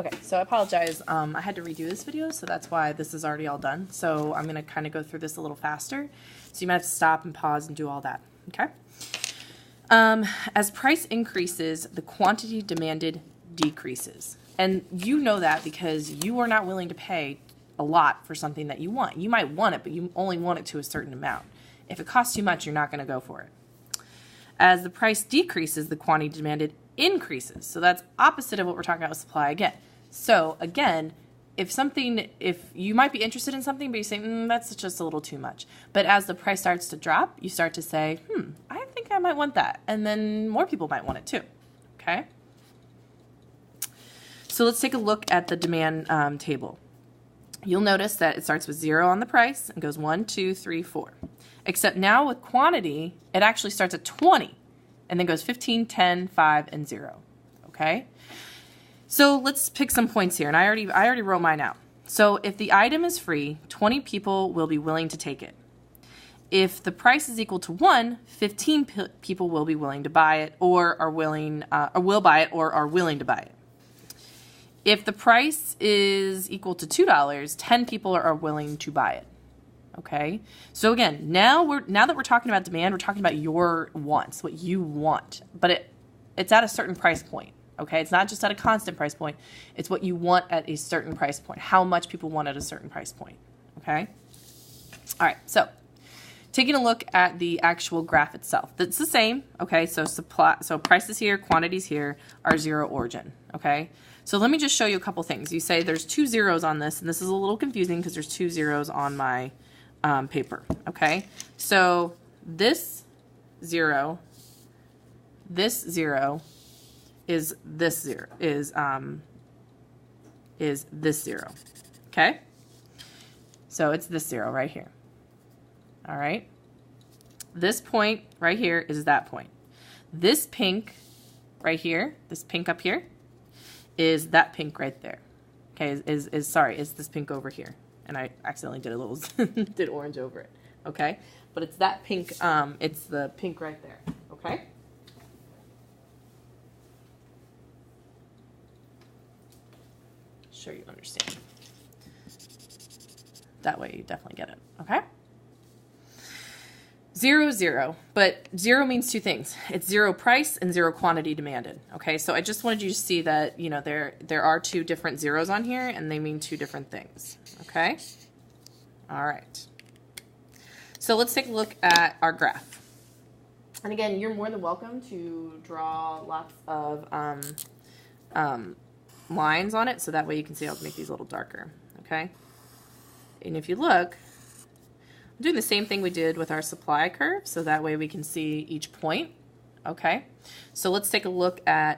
Okay, so I apologize. I had to redo this video, so that's why this is already all done. So I'm going to kind of go through this a little faster. So you might have to stop and pause and do all that, okay? As price increases, the quantity demanded decreases. And you know that because you are not willing to pay a lot for something that you want. You might want it, but you only want it to a certain amount. If it costs too much, you're not going to go for it. As the price decreases, the quantity demanded increases. So that's opposite of what we're talking about with supply again. So again, if you might be interested in something, but you say, that's just a little too much. But as the price starts to drop, you start to say, I think I might want that. And then more people might want it too, okay? So let's take a look at the demand table. You'll notice that it starts with 0 on the price and goes 1, 2, 3, 4. Except now with quantity, it actually starts at 20 and then goes 15, 10, 5, and 0. Okay? So let's pick some points here, and I already wrote mine out. So if the item is free, 20 people will be willing to take it. If the price is equal to 1, 15 people will be willing to buy it or will buy it or are willing to buy it. If the price is equal to $2, 10 people are willing to buy it. Okay? So again, now that we're talking about demand, we're talking about your wants, what you want. But it's at a certain price point. Okay? It's not just at a constant price point. It's what you want at a certain price point. How much people want at a certain price point. Okay? All right. So taking a look at the actual graph itself. It's the same. Okay? So prices here, quantities here are zero origin. Okay? So let me just show you a couple things. You say there's 2 zeros on this, and this is a little confusing because there's 2 zeros on my paper. Okay? So this 0 is this 0 is this 0. Okay? So it's this 0 right here. All right? This point right here is that point. This pink right here, this pink up here, is that pink right there. Okay, is this pink over here. And I accidentally did a little, did orange over it. Okay? But it's that pink, it's the pink right there. Okay? Sure you understand. That way you definitely get it. Okay? 0, 0, but 0 means two things. It's 0 price and 0 quantity demanded. Okay, so I just wanted you to see that, you know, there are 2 different zeros on here and they mean 2 different things. Okay? All right. So let's take a look at our graph. And again, you're more than welcome to draw lots of lines on it so that way you can see. I'll make these a little darker. Okay? And if you look, I'm doing the same thing we did with our supply curve, so that way we can see each point. Okay, so let's take a look at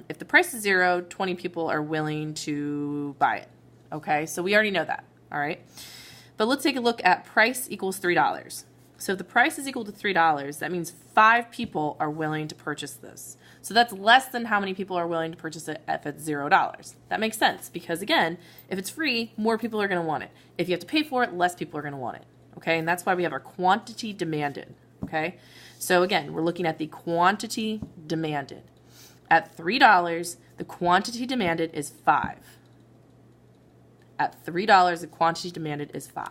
if the price is 0, 20 people are willing to buy it. Okay, so we already know that. All right, but let's take a look at price equals $3. So if the price is equal to $3, that means 5 people are willing to purchase this. So that's less than how many people are willing to purchase it if it's $0. That makes sense because again, if it's free, more people are going to want it. If you have to pay for it, less people are going to want it. Okay, and that's why we have our quantity demanded. Okay, so again, we're looking at the quantity demanded. At $3, the quantity demanded is 5. At $3, the quantity demanded is 5.